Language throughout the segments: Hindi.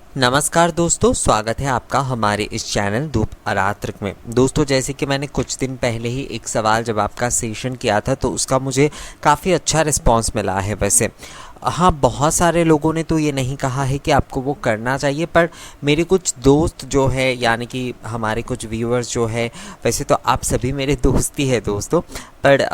नमस्कार दोस्तों, स्वागत है आपका हमारे इस चैनल धूप अरात्र में। दोस्तों, जैसे कि मैंने कुछ दिन पहले ही एक सवाल जवाब का सेशन किया था, तो उसका मुझे काफ़ी अच्छा रिस्पांस मिला है। वैसे हाँ, बहुत सारे लोगों ने तो ये नहीं कहा है कि आपको वो करना चाहिए, पर मेरे कुछ दोस्त जो है, यानी कि हमारे कुछ व्यूअर्स जो है, वैसे तो आप सभी मेरे दोस्त ही है दोस्तों, पर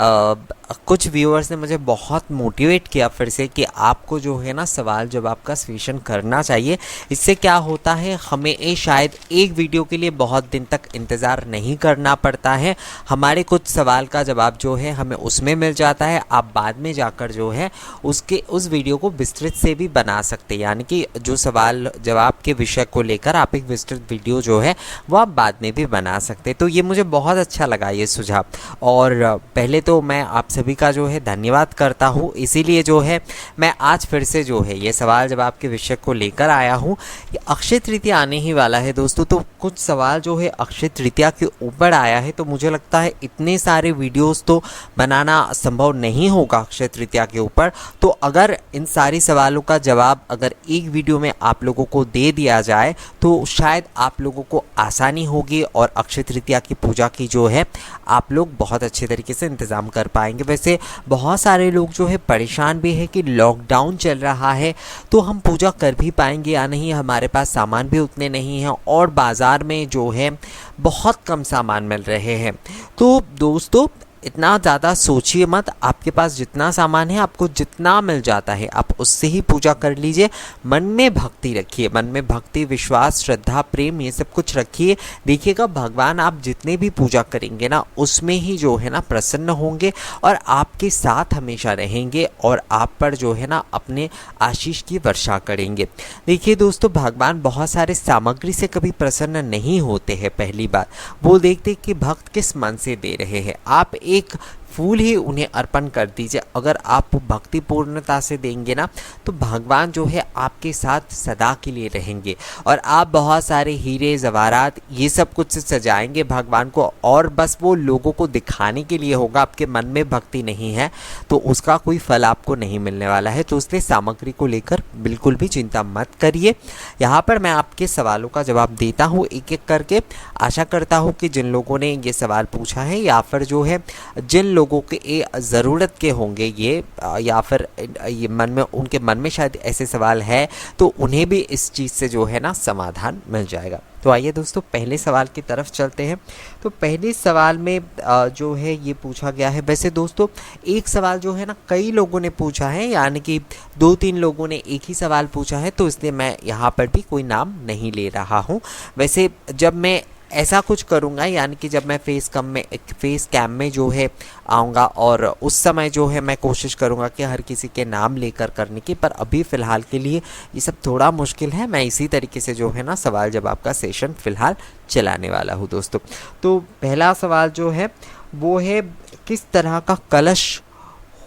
कुछ व्यूअर्स ने मुझे बहुत मोटिवेट किया फिर से कि आपको जो है ना सवाल जवाब का सेशन करना चाहिए। इससे क्या होता है, हमें शायद एक वीडियो के लिए बहुत दिन तक इंतज़ार नहीं करना पड़ता है। हमारे कुछ सवाल का जवाब जो है हमें उसमें मिल जाता है। आप बाद में जाकर जो है उस वीडियो को विस्तृत से भी बना सकते हैं, यानी कि जो सवाल जवाब के विषय को लेकर आप एक विस्तृत वीडियो जो है वो आप बाद में भी बना सकते हैं। तो ये मुझे बहुत अच्छा लगा ये सुझाव, और पहले तो मैं आप सभी का जो है धन्यवाद करता हूँ। इसीलिए जो है मैं आज फिर से जो है ये सवाल जवाब के विषय को लेकर आया हूँ। ये अक्षय तृतीया आने ही वाला है दोस्तों, तो कुछ सवाल जो है अक्षय तृतीया के ऊपर आया है, तो मुझे लगता है इतने सारे वीडियोस तो बनाना संभव नहीं होगा अक्षय तृतीया के ऊपर। तो अगर इन सारी सवालों का जवाब अगर एक वीडियो में आप लोगों को दे दिया जाए तो शायद आप लोगों को आसानी होगी, और अक्षय तृतीया की पूजा की जो है आप लोग बहुत अच्छे तरीके से इंतज़ाम कर पाएंगे। वैसे बहुत सारे लोग जो है परेशान भी है कि लॉकडाउन चल रहा है तो हम पूजा कर भी पाएंगे या नहीं, हमारे पास सामान भी उतने नहीं हैं और बाज़ार में जो है बहुत कम सामान मिल रहे हैं। तो दोस्तों, इतना ज़्यादा सोचिए मत, आपके पास जितना सामान है, आपको जितना मिल जाता है आप उससे ही पूजा कर लीजिए। मन में भक्ति रखिए, मन में भक्ति, विश्वास, श्रद्धा, प्रेम, ये सब कुछ रखिए। देखिएगा भगवान आप जितने भी पूजा करेंगे ना उसमें ही जो है ना प्रसन्न होंगे और आपके साथ हमेशा रहेंगे और आप पर जो है ना अपने आशीष की वर्षा करेंगे। देखिए दोस्तों, भगवान बहुत सारे सामग्री से कभी प्रसन्न नहीं होते हैं। पहली बात वो देखते कि भक्त किस मन से दे रहे हैं। आप एक फूल ही उन्हें अर्पण कर दीजिए, अगर आप भक्ति पूर्णता से देंगे ना तो भगवान जो है आपके साथ सदा के लिए रहेंगे। और आप बहुत सारे हीरे जवाहरात ये सब कुछ से सजाएंगे भगवान को, और बस वो लोगों को दिखाने के लिए होगा, आपके मन में भक्ति नहीं है तो उसका कोई फल आपको नहीं मिलने वाला है। तो इसलिए सामग्री को लेकर बिल्कुल भी चिंता मत करिए। यहाँ पर मैं आपके सवालों का जवाब देता हूँ एक एक करके। आशा करता हूँ कि जिन लोगों ने ये सवाल पूछा है या फिर जो है जिन लोगों के ज़रूरत के होंगे ये, या फिर ये उनके मन में शायद ऐसे सवाल है, तो उन्हें भी इस चीज़ से जो है ना समाधान मिल जाएगा। तो आइए दोस्तों पहले सवाल की तरफ चलते हैं। तो पहले सवाल में जो है ये पूछा गया है, वैसे दोस्तों एक सवाल जो है ना कई लोगों ने पूछा है, यानी कि 2-3 लोगों ने एक ही सवाल पूछा है, तो इसलिए मैं यहाँ पर भी कोई नाम नहीं ले रहा हूँ। वैसे जब मैं ऐसा कुछ करूँगा, यानी कि जब मैं फेस कैम में जो है आऊँगा और उस समय जो है मैं कोशिश करूँगा कि हर किसी के नाम लेकर करने की, पर अभी फ़िलहाल के लिए ये सब थोड़ा मुश्किल है। मैं इसी तरीके से जो है ना सवाल जवाब का सेशन फ़िलहाल चलाने वाला हूँ दोस्तों। तो पहला सवाल जो है वो है, किस तरह का कलश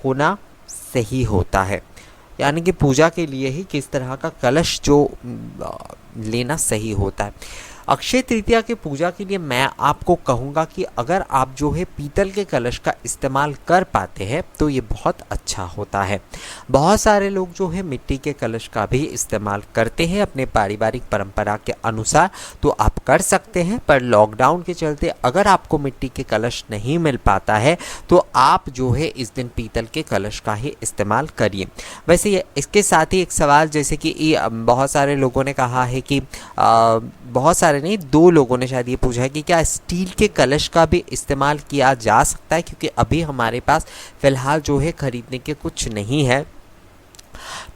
होना सही होता है, यानी कि पूजा के लिए ही किस तरह का कलश जो लेना सही होता है। अक्षय तृतीया के पूजा के लिए मैं आपको कहूँगा कि अगर आप जो है पीतल के कलश का इस्तेमाल कर पाते हैं तो ये बहुत अच्छा होता है। बहुत सारे लोग जो है मिट्टी के कलश का भी इस्तेमाल करते हैं अपने पारिवारिक परंपरा के अनुसार, तो आप कर सकते हैं। पर लॉकडाउन के चलते अगर आपको मिट्टी के कलश नहीं मिल पाता है तो आप जो है इस दिन पीतल के कलश का ही इस्तेमाल करिए। वैसे इसके साथ ही एक सवाल, जैसे कि बहुत सारे लोगों ने कहा है कि बहुत सारे नहीं, 2 लोगों ने शायद ये पूछा है कि क्या स्टील के कलश का भी इस्तेमाल किया जा सकता है, क्योंकि अभी हमारे पास फ़िलहाल जो है खरीदने के कुछ नहीं है।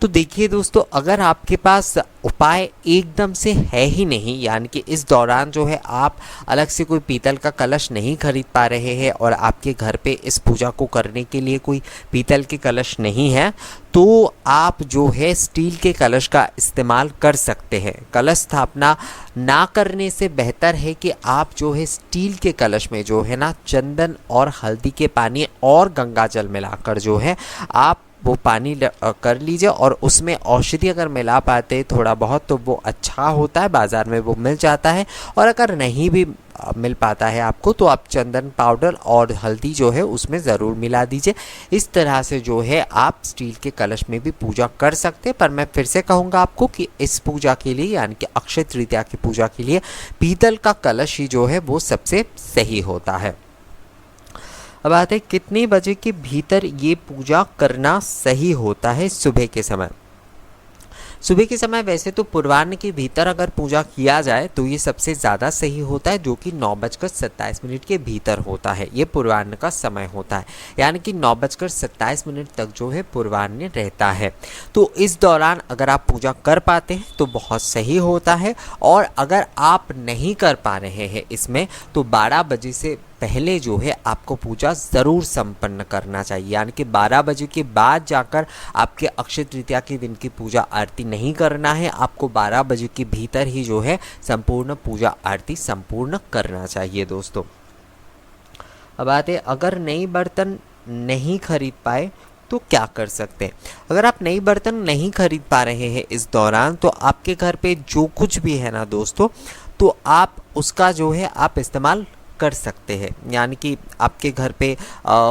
तो देखिए दोस्तों, अगर आपके पास उपाय एकदम से है ही नहीं, यानी कि इस दौरान जो है आप अलग से कोई पीतल का कलश नहीं खरीद पा रहे हैं और आपके घर पे इस पूजा को करने के लिए कोई पीतल के कलश नहीं है, तो आप जो है स्टील के कलश का इस्तेमाल कर सकते हैं। कलश स्थापना ना करने से बेहतर है कि आप जो है स्टील के कलश में जो है ना चंदन और हल्दी के पानी और गंगा जल मिलाकर जो है आप वो पानी कर लीजिए और उसमें औषधि अगर मिला पाते हैं थोड़ा बहुत तो वो अच्छा होता है, बाज़ार में वो मिल जाता है। और अगर नहीं भी मिल पाता है आपको तो आप चंदन पाउडर और हल्दी जो है उसमें ज़रूर मिला दीजिए। इस तरह से जो है आप स्टील के कलश में भी पूजा कर सकते हैं। पर मैं फिर से कहूँगा आपको कि इस पूजा के लिए यानी कि अक्षय तृतीया की पूजा के लिए पीतल का कलश ही जो है वो सबसे सही होता है। अब आते हैं कितने बजे के भीतर ये पूजा करना सही होता है सुबह के समय। सुबह के समय वैसे तो पूर्वाह्न के भीतर अगर पूजा किया जाए तो ये सबसे ज़्यादा सही होता है, जो कि 9:27 के भीतर होता है। ये पूर्वाह्न का समय होता है, यानी कि 9:27 तक जो है पूर्वाह्न रहता है। तो इस दौरान अगर आप पूजा कर पाते हैं तो बहुत सही होता है, और अगर आप नहीं कर पा रहे हैं इसमें तो 12 बजे से पहले जो है आपको पूजा ज़रूर संपन्न करना चाहिए। यानी कि 12 बजे के बाद जाकर आपके अक्षय तृतीया के दिन की पूजा आरती नहीं करना है, आपको 12 बजे के भीतर ही जो है संपूर्ण पूजा आरती संपूर्ण करना चाहिए दोस्तों। अब आते अगर नई बर्तन नहीं खरीद पाए तो क्या कर सकते हैं। अगर आप नई बर्तन नहीं खरीद पा रहे हैं इस दौरान तो आपके घर पे जो कुछ भी है ना दोस्तों, तो आप उसका जो है आप इस्तेमाल कर सकते हैं। यानी कि आपके घर पे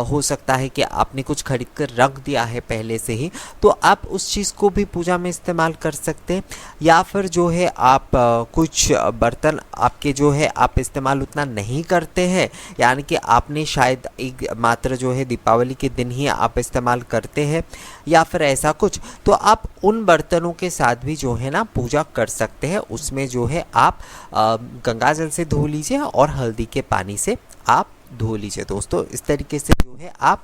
हो सकता है कि आपने कुछ खरीद कर रख दिया है पहले से ही, तो आप उस चीज़ को भी पूजा में इस्तेमाल कर सकते हैं। या फिर जो है आप कुछ बर्तन आपके जो है आप इस्तेमाल उतना नहीं करते हैं, यानी कि आपने शायद एक मात्र जो है दीपावली के दिन ही आप इस्तेमाल करते हैं या फिर ऐसा कुछ, तो आप उन बर्तनों के साथ भी जो है ना पूजा कर सकते हैं। उसमें जो है आप गंगा जल से धो लीजिए और हल्दी के पानी से आप धो लीजिए दोस्तों। इस तरीके से जो है आप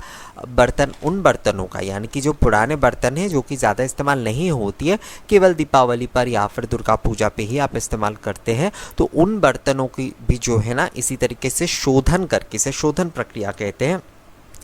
बर्तन उन बर्तनों का, यानी कि जो पुराने बर्तन हैं जो कि ज़्यादा इस्तेमाल नहीं होती है, केवल दीपावली पर या फिर दुर्गा पूजा पे ही आप इस्तेमाल करते हैं, तो उन बर्तनों की भी जो है ना इसी तरीके से शोधन करके, इसे शोधन प्रक्रिया कहते हैं,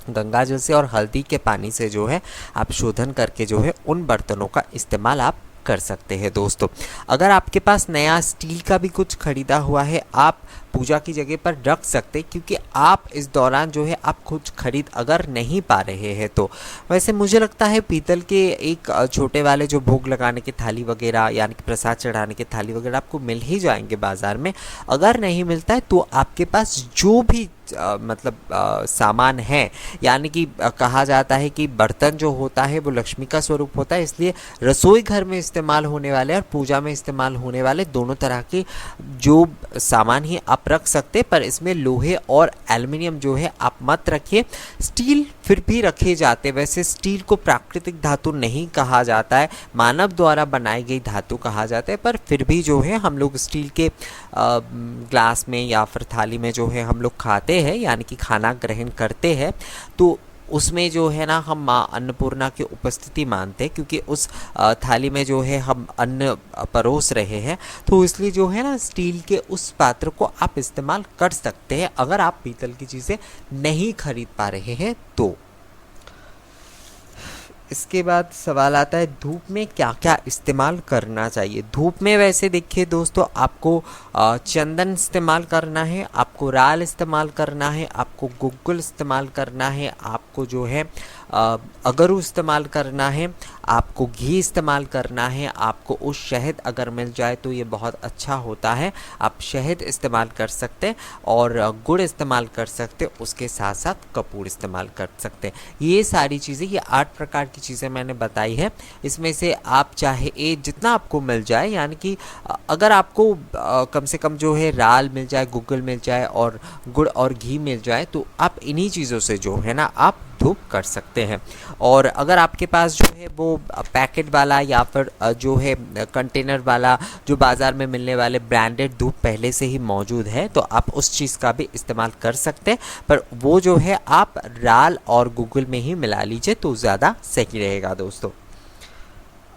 गंगा जल से और हल्दी के पानी से जो है आप शोधन करके जो है उन बर्तनों का इस्तेमाल आप कर सकते हैं दोस्तों। अगर आपके पास नया स्टील का भी कुछ खरीदा हुआ है आप पूजा की जगह पर रख सकते, क्योंकि आप इस दौरान जो है आप कुछ खरीद अगर नहीं पा रहे हैं तो वैसे मुझे लगता है पीतल के एक छोटे वाले जो भोग लगाने की थाली वगैरह यानी कि प्रसाद चढ़ाने की थाली वगैरह आपको मिल ही जाएंगे बाज़ार में। अगर नहीं मिलता है तो आपके पास जो भी सामान है, यानी कि कहा जाता है कि बर्तन जो होता है वो लक्ष्मी का स्वरूप होता है, इसलिए रसोई घर में इस्तेमाल होने वाले और पूजा में इस्तेमाल होने वाले दोनों तरह के जो सामान ही आप रख सकते, पर इसमें लोहे और एल्युमिनियम जो है आप मत रखिए। स्टील फिर भी रखे जाते, वैसे स्टील को प्राकृतिक धातु नहीं कहा जाता है, मानव द्वारा बनाई गई धातु कहा जाता है, पर फिर भी जो है हम लोग स्टील के ग्लास में या फिर थाली में जो है हम लोग खाते हैं, यानी कि खाना ग्रहण करते हैं, तो उसमें जो है ना हम माँ अन्नपूर्णा की उपस्थिति मानते हैं, क्योंकि उस थाली में जो है हम अन्न परोस रहे हैं, तो इसलिए जो है ना स्टील के उस पात्र को आप इस्तेमाल कर सकते हैं अगर आप पीतल की चीज़ें नहीं खरीद पा रहे हैं तो। इसके बाद सवाल आता है धूप में क्या क्या इस्तेमाल करना चाहिए। धूप में वैसे देखिए दोस्तों, आपको चंदन इस्तेमाल करना है, आपको राल इस्तेमाल करना है, आपको गुग्गुल इस्तेमाल करना है, आपको जो है अगरू इस्तेमाल करना है, आपको घी इस्तेमाल करना है, आपको उस शहद अगर मिल जाए तो ये बहुत अच्छा होता है, आप शहद इस्तेमाल कर सकते हैं और गुड़ इस्तेमाल कर सकते हैं, उसके साथ साथ कपूर इस्तेमाल कर सकते हैं। ये सारी चीज़ें, ये 8 प्रकार की चीज़ें मैंने बताई है, इसमें से आप चाहे जितना आपको मिल जाए, यानी कि अगर आपको कम से कम जो है राल मिल जाए, गुग्गुल मिल जाए और गुड़ और घी मिल जाए, तो आप इन्हीं चीज़ों से जो है ना आप धूप कर सकते हैं। और अगर आपके पास जो है वो पैकेट वाला या फिर जो है कंटेनर वाला जो बाज़ार में मिलने वाले ब्रांडेड धूप पहले से ही मौजूद है, तो आप उस चीज़ का भी इस्तेमाल कर सकते हैं, पर वो जो है आप राल और गुग्गुल में ही मिला लीजिए तो ज़्यादा सही रहेगा दोस्तों।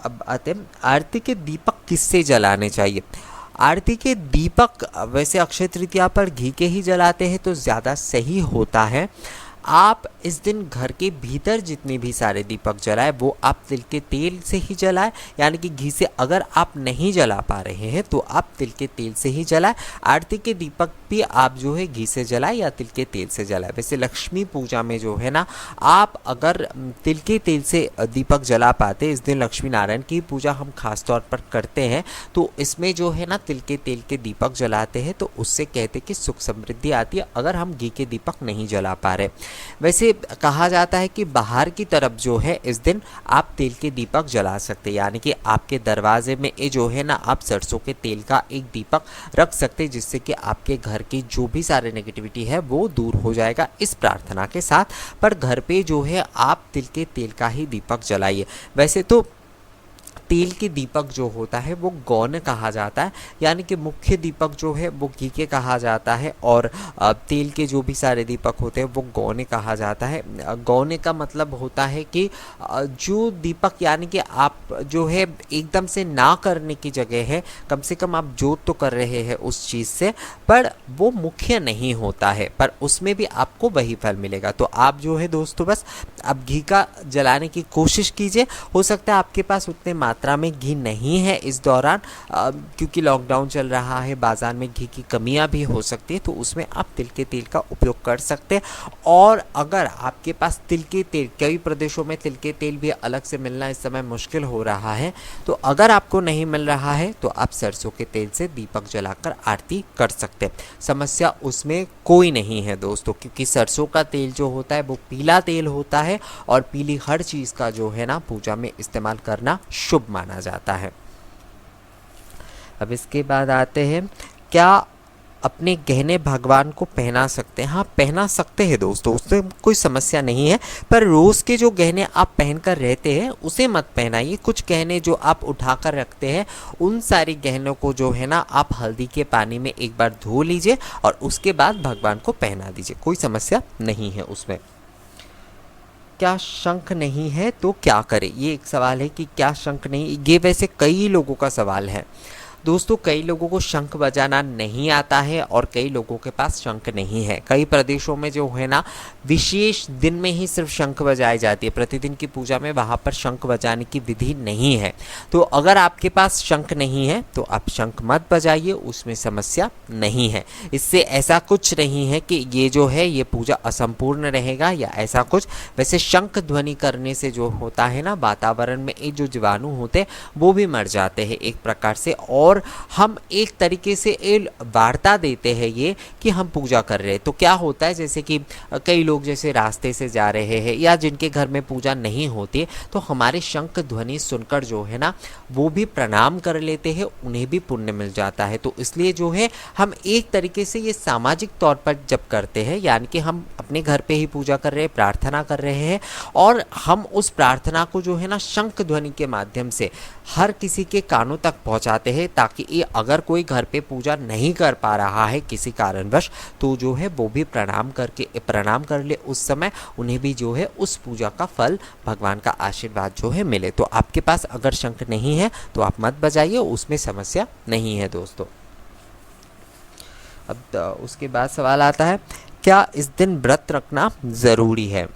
अब आते हैं आरती के दीपक किससे जलाने चाहिए। आरती के दीपक वैसे अक्षय तृतीया पर घी के ही जलाते हैं तो ज़्यादा सही होता है। आप इस दिन घर के भीतर जितने भी सारे दीपक जलाए वो आप तिल के तेल से ही जलाए, यानी कि घी से अगर आप नहीं जला पा रहे हैं तो आप तिल के तेल से ही जलाए। आरती के दीपक भी आप जो है घी से जलाए या तिल के तेल से जलाए। वैसे लक्ष्मी पूजा में जो है ना, आप अगर तिल के तेल से दीपक जला पाते, इस दिन लक्ष्मी नारायण की पूजा हम खास तौर पर करते हैं, तो इसमें जो है ना तिल के तेल के दीपक जलाते हैं तो उससे कहते कि सुख समृद्धि आती है, अगर हम घी के दीपक नहीं जला पा रहे। वैसे कहा जाता है कि बाहर की तरफ जो है इस दिन आप तेल के दीपक जला सकते हैं, यानी कि आपके दरवाजे में ये जो है ना आप सरसों के तेल का एक दीपक रख सकते हैं, जिससे कि आपके घर की जो भी सारे नेगेटिविटी है वो दूर हो जाएगा, इस प्रार्थना के साथ। पर घर पे जो है आप तिल के तेल का ही दीपक जलाइए। वैसे तो तेल के दीपक जो होता है वो गौण कहा जाता है, यानी कि मुख्य दीपक जो है वो घी के कहा जाता है, और तेल के जो भी सारे दीपक होते हैं वो गौण कहा जाता है। गौण का मतलब होता है कि जो दीपक, यानी कि आप जो है एकदम से ना करने की जगह है, कम से कम आप जोत तो कर रहे हैं उस चीज़ से, पर वो मुख्य नहीं होता है, पर उसमें भी आपको वही फल मिलेगा। तो आप जो है दोस्तों बस अब घी का जलाने की कोशिश कीजिए। हो सकता है आपके पास उतने मात्रा में घी नहीं है इस दौरान, क्योंकि लॉकडाउन चल रहा है, बाज़ार में घी की कमियां भी हो सकती है, तो उसमें आप तिल के तेल का उपयोग कर सकते हैं। और अगर आपके पास तिल के तेल, कई प्रदेशों में तिल के तेल भी अलग से मिलना इस समय मुश्किल हो रहा है, तो अगर आपको नहीं मिल रहा है तो आप सरसों के तेल से दीपक जलाकर आरती कर सकते हैं। समस्या उसमें कोई नहीं है दोस्तों, क्योंकि सरसों का तेल जो होता है वो पीला तेल होता है, और पीली हर चीज़ का जो है ना पूजा में इस्तेमाल करना शुभ माना जाता है। अब इसके बाद आते हैं, क्या अपने गहने भगवान को पहना सकते हैं? हाँ, पहना सकते हैं दोस्तों, उससे कोई समस्या नहीं है, पर रोज़ के जो गहने आप पहनकर रहते हैं उसे मत पहनाइए। कुछ गहने जो आप उठाकर रखते हैं उन सारी गहनों को जो है ना आप हल्दी के पानी में एक बार धो लीजिए और उसके बाद भगवान को पहना दीजिए, कोई समस्या नहीं है उसमें। क्या शंख नहीं है तो क्या करें? ये एक सवाल है कि क्या शंख नहीं, ये वैसे कई लोगों का सवाल है दोस्तों। कई लोगों को शंख बजाना नहीं आता है और कई लोगों के पास शंख नहीं है। कई प्रदेशों में जो है ना विशेष दिन में ही सिर्फ शंख बजाई जाती है, प्रतिदिन की पूजा में वहाँ पर शंख बजाने की विधि नहीं है। तो अगर आपके पास शंख नहीं है तो आप शंख मत बजाइए, उसमें समस्या नहीं है। इससे ऐसा कुछ नहीं है कि ये जो है ये पूजा असंपूर्ण रहेगा या ऐसा कुछ। वैसे शंख ध्वनि करने से जो होता है ना वातावरण में ये जो जीवाणु होते हैं वो भी मर जाते हैं एक प्रकार से, और हम एक तरीके से वार्ता देते हैं ये कि हम पूजा कर रहे हैं। तो क्या होता है, जैसे कि कई लोग जैसे रास्ते से जा रहे हैं या जिनके घर में पूजा नहीं होती, तो हमारे शंख ध्वनि सुनकर जो है ना वो भी प्रणाम कर लेते हैं, उन्हें भी पुण्य मिल जाता है। तो इसलिए जो है हम एक तरीके से ये सामाजिक तौर पर जब करते हैं, यानी कि हम अपने घर पे ही पूजा कर रहे हैं, प्रार्थना कर रहे हैं, और हम उस प्रार्थना को जो है ना शंख ध्वनि के माध्यम से हर किसी के कानों तक पहुंचाते हैं, ताकि ये अगर कोई घर पे पूजा नहीं कर पा रहा है किसी कारणवश, तो जो है वो भी प्रणाम कर ले उस समय, उन्हें भी जो है उस पूजा का फल, भगवान का आशीर्वाद जो है मिले। तो आपके पास अगर शंख नहीं है तो आप मत बजाइए, उसमें समस्या नहीं है दोस्तों। अब उसके बाद सवाल आता है, क्या इस दिन व्रत रखना ज़रूरी है?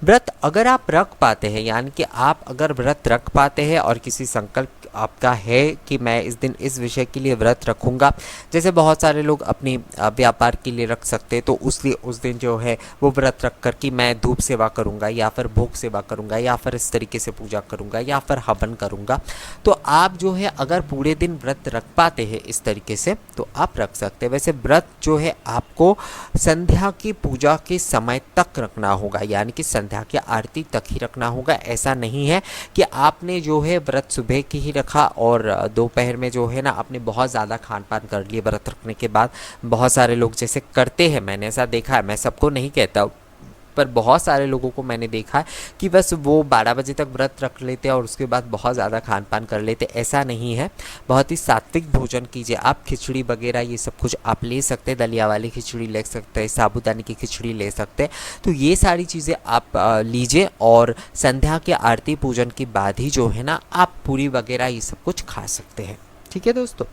व्रत अगर आप रख पाते हैं, यानी कि आप अगर व्रत रख पाते हैं और किसी संकल्प आपका है कि मैं इस दिन इस विषय के लिए व्रत रखूंगा, जैसे बहुत सारे लोग अपनी व्यापार के लिए रख सकते हैं, तो उस दिन जो है वो व्रत रख कर कि मैं धूप सेवा करूंगा या फिर भोग सेवा करूंगा या फिर इस तरीके से पूजा करूंगा या फिर हवन करूंगा। तो आप जो है अगर पूरे दिन व्रत रख पाते हैं इस तरीके से तो आप रख सकते हैं। वैसे व्रत जो है आपको संध्या की पूजा के समय तक रखना होगा, यानी कि संध्या की आरती तक ही रखना होगा। ऐसा नहीं है कि आपने जो है व्रत सुबह की ही रखा और दोपहर में जो है ना आपने बहुत ज़्यादा खान पान कर लिए व्रत रखने के बाद। बहुत सारे लोग जैसे करते हैं, मैंने ऐसा देखा है, मैं सबको नहीं कहता, पर बहुत सारे लोगों को मैंने देखा है कि बस वो 12 बजे तक व्रत रख लेते हैं और उसके बाद बहुत ज़्यादा खान पान कर लेते। ऐसा नहीं है, बहुत ही सात्विक भोजन कीजिए आप। खिचड़ी वगैरह ये सब कुछ आप ले सकते हैं, दलिया वाली खिचड़ी ले सकते हैं, साबूदाने की खिचड़ी ले सकते हैं। तो ये सारी चीज़ें आप लीजिए और संध्या के आरती पूजन के बाद ही जो है ना आप पूरी वगैरह ये सब कुछ खा सकते हैं। ठीक है दोस्तों,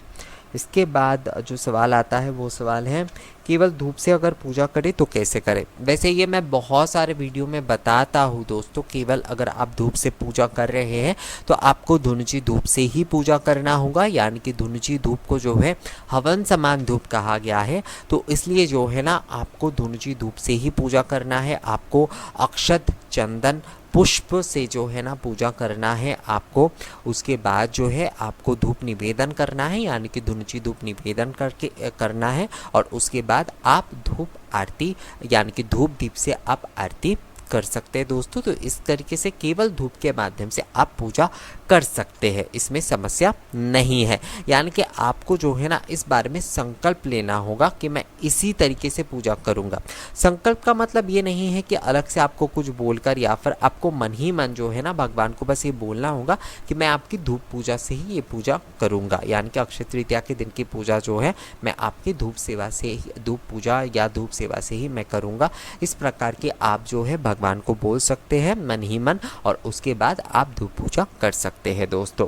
इसके बाद जो सवाल आता है वो सवाल है केवल धूप से अगर पूजा करें तो कैसे करें। वैसे ये मैं बहुत सारे वीडियो में बताता हूँ दोस्तों, केवल अगर आप धूप से पूजा कर रहे हैं तो आपको धुनुची धूप से ही पूजा करना होगा, यानी कि धुनुची धूप को जो है हवन समान धूप कहा गया है, तो इसलिए जो है ना आपको धुनुची धूप से ही पूजा करना है। आपको अक्षत, चंदन, पुष्प से जो है ना पूजा करना है आपको। उसके बाद जो है आपको धूप निवेदन करना है, यानी कि धुनुची धूप निवेदन करके करना है, और उसके बाद आप धूप आरती यानी कि धूप दीप से आप आरती कर सकते हैं दोस्तों। तो इस तरीके से केवल धूप के माध्यम से आप पूजा कर सकते हैं, इसमें समस्या नहीं है। यानी कि आपको जो है ना इस बारे में संकल्प लेना होगा कि मैं इसी तरीके से पूजा करूंगा। संकल्प का मतलब ये नहीं है कि अलग से आपको कुछ बोलकर या फिर आपको मन ही मन जो है ना भगवान को बस ये बोलना होगा कि मैं आपकी धूप पूजा से ही ये पूजा करूंगा, यानी कि अक्षय तृतीया के दिन की पूजा जो है मैं आपकी धूप सेवा से ही, धूप पूजा या धूप सेवा से ही मैं करूंगा। इस प्रकार के आप जो है भगवान को बोल सकते हैं मन ही मन, और उसके बाद आप धूप पूजा कर सकते हैं दोस्तों।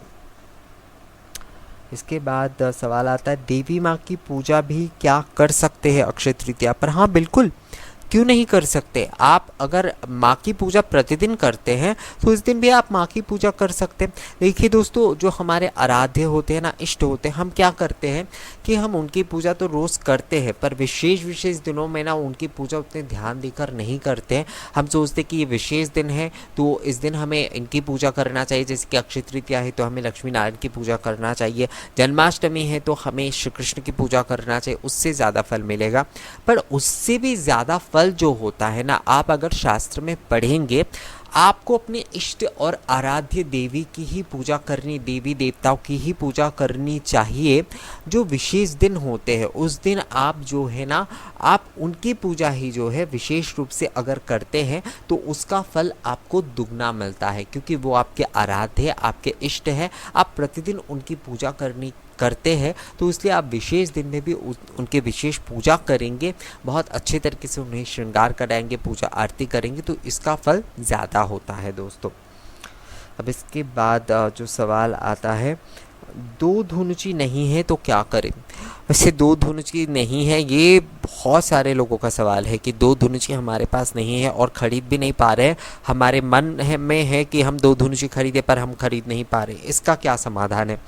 इसके बाद सवाल आता है देवी माँ की पूजा भी क्या कर सकते हैं अक्षय तृतीया पर। हाँ बिल्कुल, क्यों नहीं कर सकते। आप अगर माँ की पूजा प्रतिदिन करते हैं तो इस दिन भी आप माँ की पूजा कर सकते हैं। देखिए दोस्तों, जो हमारे आराध्य होते हैं ना, इष्ट होते हैं, हम क्या करते हैं कि हम उनकी पूजा तो रोज़ करते हैं, पर विशेष दिनों में ना उनकी पूजा उतने ध्यान देकर नहीं करते हैं। हम सोचते कि ये विशेष दिन है तो इस दिन हमें इनकी पूजा करना चाहिए, जैसे कि अक्षय तृतीया है तो हमें लक्ष्मी नारायण की पूजा करना चाहिए, जन्माष्टमी है तो हमें श्री कृष्ण की पूजा करना चाहिए, उससे ज़्यादा फल मिलेगा। पर उससे भी ज़्यादा फल जो होता है ना, आप अगर शास्त्र में पढ़ेंगे, आपको अपने इष्ट और आराध्य देवी की ही पूजा करनी, देवी देवताओं की ही पूजा करनी चाहिए। जो विशेष दिन होते हैं उस दिन आप जो है ना आप उनकी पूजा ही जो है विशेष रूप से अगर करते हैं तो उसका फल आपको दुगना मिलता है, क्योंकि वो आपके आराध्य, आपके इष्ट है, आप प्रतिदिन उनकी पूजा करते हैं, तो इसलिए आप विशेष दिन में भी उनके विशेष पूजा करेंगे, बहुत अच्छे तरीके से उन्हें श्रृंगार कराएंगे, पूजा आरती करेंगे, तो इसका फल ज़्यादा होता है दोस्तों। अब इसके बाद जो सवाल आता है दो धुनुची नहीं है तो क्या करें। वैसे दो धुनुची नहीं है, ये बहुत सारे लोगों का सवाल है कि दो धुनुची हमारे पास नहीं है और ख़रीद भी नहीं पा रहे हैं। हमारे मन में है कि हम दो धुनुची खरीदें पर हम खरीद नहीं पा रहे, इसका क्या समाधान है।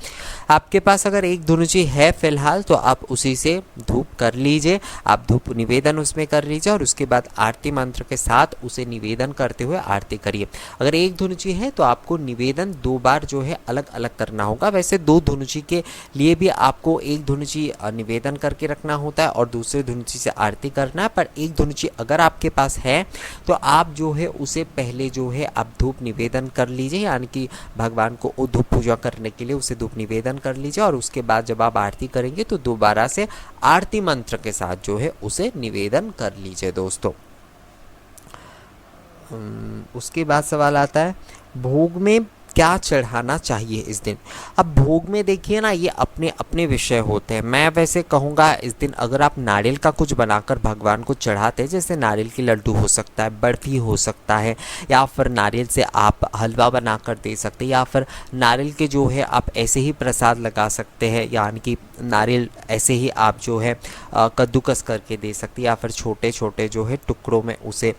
आपके पास अगर एक धुनुची है फ़िलहाल तो आप उसी से धूप कर लीजिए, आप धूप निवेदन उसमें कर लीजिए और उसके बाद आरती मंत्र के साथ उसे निवेदन करते हुए आरती करिए। अगर एक धुनुची है तो आपको निवेदन 2 बार जो है अलग अलग करना होगा। वैसे दो धुनुची के लिए भी आपको एक धुनुची निवेदन करके रखना होता है और दूसरे धुनुची से आरती करना है, पर एक धुनुची अगर आपके पास है तो आप जो है उसे पहले जो है आप धूप निवेदन कर लीजिए, यानी कि भगवान को धूप पूजा करने के लिए उसे धूप निवेदन कर लीजिए और उसके बाद जब आप आरती करेंगे तो दोबारा से आरती मंत्र के साथ जो है उसे निवेदन कर लीजिए दोस्तों। उसके बाद सवाल आता है भोग में क्या चढ़ाना चाहिए इस दिन। अब भोग में देखिए ना, ये अपने अपने विषय होते हैं। मैं वैसे कहूँगा इस दिन अगर आप नारियल का कुछ बनाकर भगवान को चढ़ाते हैं, जैसे नारियल की लड्डू हो सकता है, बर्फ़ी हो सकता है, या फिर नारियल से आप हलवा बनाकर दे सकते हैं, या फिर नारियल के जो है आप ऐसे ही प्रसाद लगा सकते हैं, यानी कि नारियल ऐसे ही आप जो है कद्दूकस करके दे सकते हैं, या फिर छोटे छोटे जो है टुकड़ों में उसे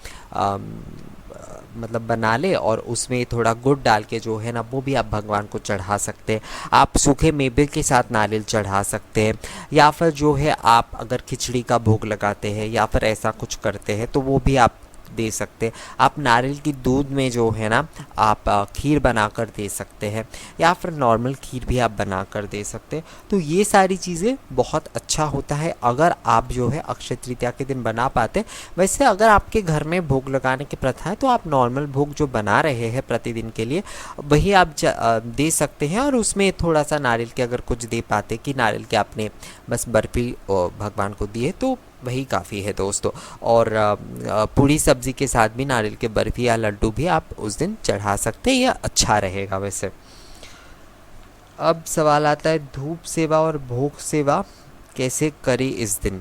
मतलब बना ले और उसमें थोड़ा गुड़ डाल के जो है ना वो भी आप भगवान को चढ़ा सकते हैं। आप सूखे मेवे के साथ नारियल चढ़ा सकते हैं, या फिर जो है आप अगर खिचड़ी का भोग लगाते हैं या फिर ऐसा कुछ करते हैं तो वो भी आप दे सकते हैं। आप नारियल की दूध में जो है ना आप खीर बनाकर दे सकते हैं, या फिर नॉर्मल खीर भी आप बनाकर दे सकते हैं। तो ये सारी चीज़ें बहुत अच्छा होता है अगर आप जो है अक्षय तृतीया के दिन बना पाते। वैसे अगर आपके घर में भोग लगाने की प्रथा है तो आप नॉर्मल भोग जो बना रहे हैं प्रतिदिन के लिए वही आप दे सकते हैं, और उसमें थोड़ा सा नारियल के अगर कुछ दे पाते कि नारियल के आपने बस बर्फ़ी भगवान को दिए तो वही काफ़ी है दोस्तों। और पूरी सब्ज़ी के साथ भी नारियल के बर्फ़ी या लड्डू भी आप उस दिन चढ़ा सकते हैं, यह अच्छा रहेगा वैसे। अब सवाल आता है धूप सेवा और भोग सेवा कैसे करें इस दिन।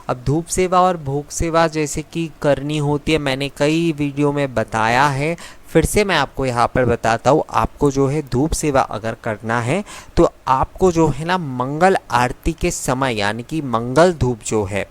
अब धूप सेवा और भोग सेवा जैसे कि करनी होती है, मैंने कई वीडियो में बताया है, फिर से मैं आपको यहाँ पर बताता हूँ, आपको जो है धूप सेवा अगर करना है तो आपको जो है ना मंगल आरती के समय यानी कि मंगल धूप जो है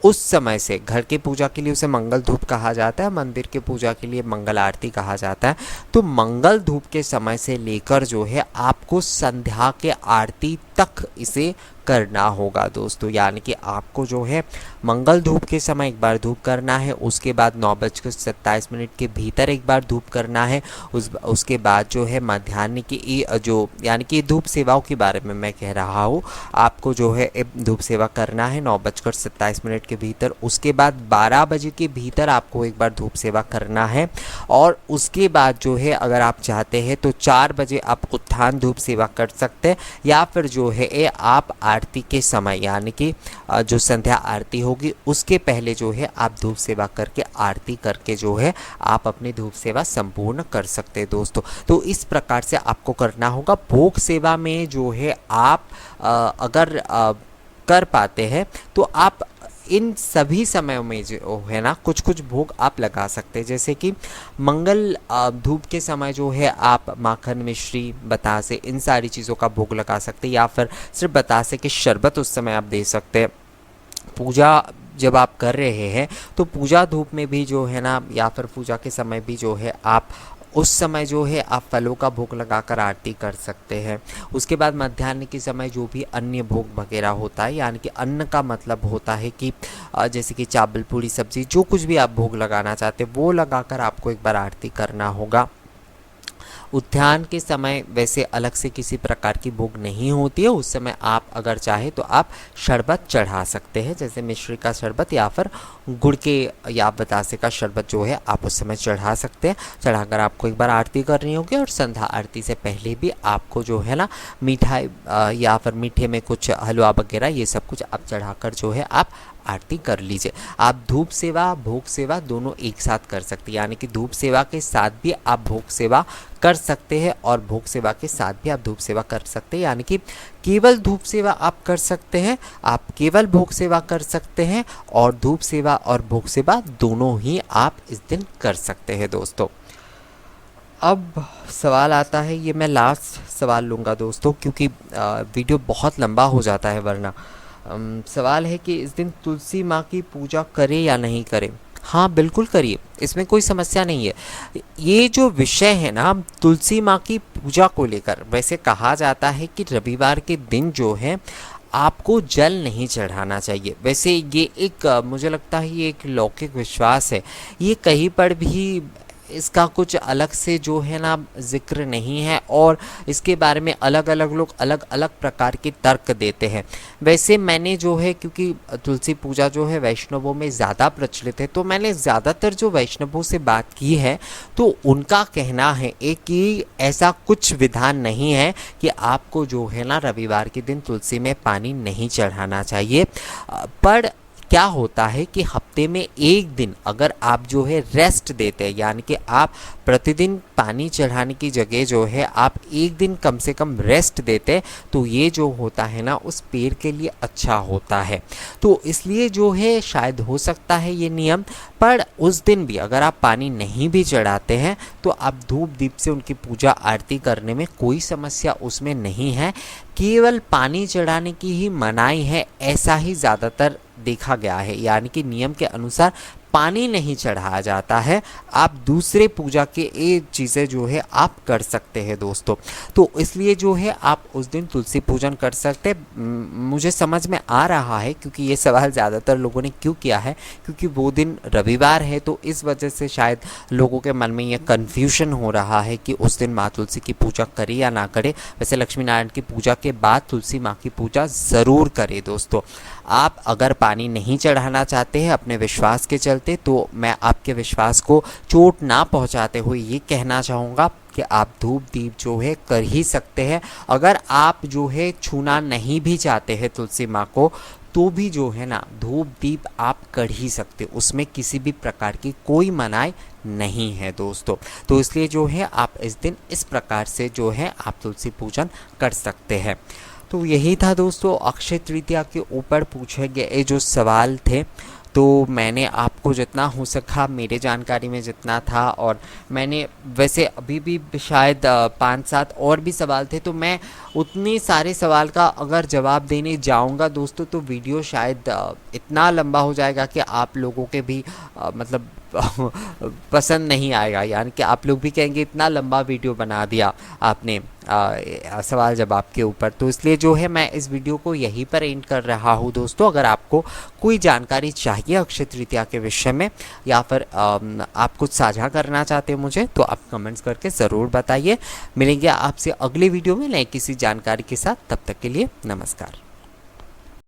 उस समय से, घर के पूजा के लिए उसे मंगल धूप कहा जाता है, मंदिर के पूजा के लिए मंगल आरती कहा जाता है। तो मंगल धूप के समय से लेकर जो है आपको संध्या के आरती तक इसे करना होगा दोस्तों। यानी कि आपको जो है मंगल धूप के समय एक बार धूप करना है, उसके बाद 9:27 के भीतर एक बार धूप करना है, उसके बाद जो है मध्याह्न की जो यानी कि धूप सेवाओं के बारे में मैं कह रहा हूँ, आपको जो है धूप सेवा करना है 9:27 के भीतर। उसके बाद 12 बजे के भीतर आपको एक बार धूप सेवा करना है, और उसके बाद जो है अगर आप चाहते हैं तो 4 बजे आप उत्थान धूप सेवा कर सकते हैं, या फिर जो है आप आरती के समय यानी कि जो संध्या आरती होगी उसके पहले जो है आप धूप सेवा करके आरती करके जो है आप अपनी धूप सेवा संपूर्ण कर सकते हैं दोस्तों। तो इस प्रकार से आपको करना होगा। भोग सेवा में जो है आप अगर कर पाते हैं तो आप इन सभी समयों में जो है ना कुछ कुछ भोग आप लगा सकते हैं, जैसे कि मंगल धूप के समय जो है आप माखन मिश्री बतासे इन सारी चीज़ों का भोग लगा सकते हैं, या फिर सिर्फ बतासे के शरबत उस समय आप दे सकते हैं। पूजा जब आप कर रहे हैं तो पूजा धूप में भी जो है ना, या फिर पूजा के समय भी जो है आप उस समय जो है आप फलों का भोग लगाकर आरती कर सकते हैं। उसके बाद मध्याह्न के समय जो भी अन्य भोग वगैरह होता है, यानी कि अन्न का मतलब होता है कि जैसे कि चावल पूड़ी सब्जी जो कुछ भी आप भोग लगाना चाहते हैं वो लगाकर आपको एक बार आरती करना होगा। उत्थान के समय वैसे अलग से किसी प्रकार की भोग नहीं होती है, उस समय आप अगर चाहे तो आप शरबत चढ़ा सकते हैं, जैसे मिश्री का शरबत या फिर गुड़ के या बतासे का शरबत जो है आप उस समय चढ़ा सकते हैं। चढ़ाकर आपको एक बार आरती करनी होगी, और संध्या आरती से पहले भी आपको जो है ना मिठाई या फिर मीठे में कुछ हलवा वगैरह ये सब कुछ आप चढ़ाकर जो है आप आरती कर लीजिए। आप धूप सेवा भोग सेवा दोनों एक साथ कर सकते हैं, यानी कि धूप सेवा के साथ भी आप भोग सेवा कर सकते हैं और भोग सेवा के साथ भी आप धूप सेवा कर सकते हैं। यानी कि केवल धूप सेवा आप कर सकते हैं, आप केवल भोग सेवा कर सकते हैं, और धूप सेवा और भोग सेवा दोनों ही आप इस दिन कर सकते हैं दोस्तों। अब सवाल आता है, ये मैं लास्ट सवाल लूँगा दोस्तों क्योंकि वीडियो बहुत लंबा हो जाता है वरना। सवाल है कि इस दिन तुलसी माँ की पूजा करें या नहीं करें। हाँ बिल्कुल करिए, इसमें कोई समस्या नहीं है। ये जो विषय है ना तुलसी माँ की पूजा को लेकर, वैसे कहा जाता है कि रविवार के दिन जो है आपको जल नहीं चढ़ाना चाहिए। वैसे ये एक मुझे लगता है ये एक लौकिक विश्वास है, ये कहीं पर भी इसका कुछ अलग से जो है ना जिक्र नहीं है, और इसके बारे में अलग अलग लोग अलग अलग प्रकार के तर्क देते हैं। वैसे मैंने जो है, क्योंकि तुलसी पूजा जो है वैष्णवों में ज़्यादा प्रचलित है, तो मैंने ज़्यादातर जो वैष्णवों से बात की है तो उनका कहना है कि ऐसा कुछ विधान नहीं है कि आपको जो है ना रविवार के दिन तुलसी में पानी नहीं चढ़ाना चाहिए। पर क्या होता है कि हफ्ते में एक दिन अगर आप जो है रेस्ट देते हैं, यानी कि आप प्रतिदिन पानी चढ़ाने की जगह जो है आप एक दिन कम से कम रेस्ट देते, तो ये जो होता है ना उस पेड़ के लिए अच्छा होता है। तो इसलिए जो है शायद हो सकता है ये नियम, पर उस दिन भी अगर आप पानी नहीं भी चढ़ाते हैं तो आप धूप दीप से उनकी पूजा आरती करने में कोई समस्या उसमें नहीं है। केवल पानी चढ़ाने की ही मनाही है, ऐसा ही ज़्यादातर देखा गया है, यानी कि नियम के अनुसार पानी नहीं चढ़ाया जाता है। आप दूसरे पूजा के ये चीज़ें जो है आप कर सकते हैं दोस्तों। तो इसलिए जो है आप उस दिन तुलसी पूजन कर सकते हैं। मुझे समझ में आ रहा है क्योंकि ये सवाल ज़्यादातर लोगों ने क्यों किया है, क्योंकि वो दिन रविवार है, तो इस वजह से शायद लोगों के मन में ये कन्फ्यूजन हो रहा है कि उस दिन माँ तुलसी की पूजा करे या ना करे। वैसे लक्ष्मी नारायण की पूजा के बाद तुलसी माँ की पूजा ज़रूर करें दोस्तों। आप अगर पानी नहीं चढ़ाना चाहते हैं अपने विश्वास के चलते, तो मैं आपके विश्वास को चोट ना पहुंचाते हुए ये कहना चाहूँगा कि आप धूप दीप जो है कर ही सकते हैं। अगर आप जो है छूना नहीं भी चाहते हैं तुलसी माँ को, तो भी जो है ना धूप दीप आप कर ही सकते, उसमें किसी भी प्रकार की कोई मनाही नहीं है दोस्तों। तो इसलिए जो है आप इस दिन इस प्रकार से जो है आप तुलसी पूजन कर सकते हैं। तो यही था दोस्तों अक्षय तृतीया के ऊपर पूछे गए जो सवाल थे। तो मैंने आपको जितना हो सका मेरे जानकारी में जितना था, और मैंने वैसे अभी भी शायद 5-7 और भी सवाल थे, तो मैं उतने सारे सवाल का अगर जवाब देने जाऊंगा दोस्तों तो वीडियो शायद इतना लंबा हो जाएगा कि आप लोगों के भी मतलब पसंद नहीं आएगा, यानी कि आप लोग भी कहेंगे इतना लंबा वीडियो बना दिया आपने सवाल जवाब के ऊपर। तो इसलिए जो है मैं इस वीडियो को यहीं पर एंड कर रहा हूँ दोस्तों। अगर आपको कोई जानकारी चाहिए अक्षय तृतीया के विषय में, या फिर आप कुछ साझा करना चाहते हैं मुझे, तो आप कमेंट्स करके ज़रूर बताइए। मिलेंगे आपसे अगले वीडियो में नए किसी जानकारी के साथ, तब तक के लिए नमस्कार।